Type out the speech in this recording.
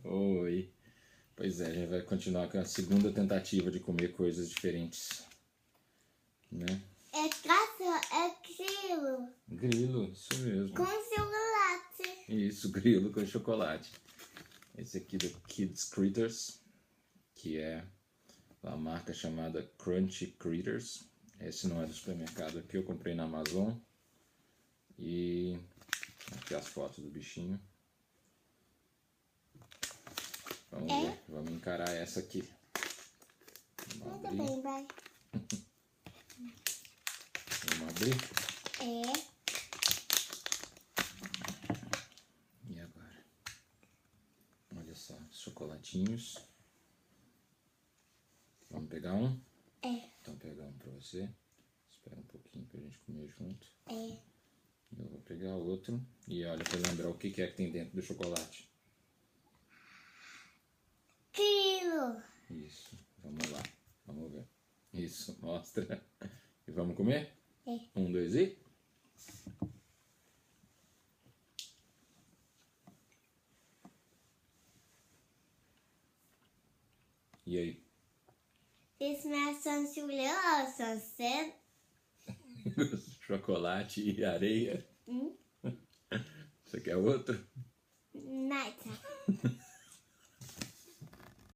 Oi. Pois é, a gente vai continuar com a segunda tentativa de comer coisas diferentes, né? É grilo. Grilo, isso mesmo. Com chocolate. Isso, grilo com chocolate. Esse aqui do Kids Critters, que é uma marca chamada Crunchy Critters. Esse não é do supermercado aqui, eu comprei na Amazon. E aqui as fotos do bichinho. Vamos ver, vamos encarar essa aqui. Vamos abrir. Muito bem, vai. Vamos abrir. É. E agora? Olha só, chocolatinhos. Vamos pegar um? É. Então pegar um pra você. Espera um pouquinho pra gente comer junto. É. Eu vou pegar outro. E olha, pra lembrar o que é que tem dentro do chocolate. Grilo. Isso, vamos lá. Vamos ver. Isso, mostra. E vamos comer? É. 1, 2 e... E aí? Isso não é são cedo. Chocolate e areia. Você quer outro? Nada.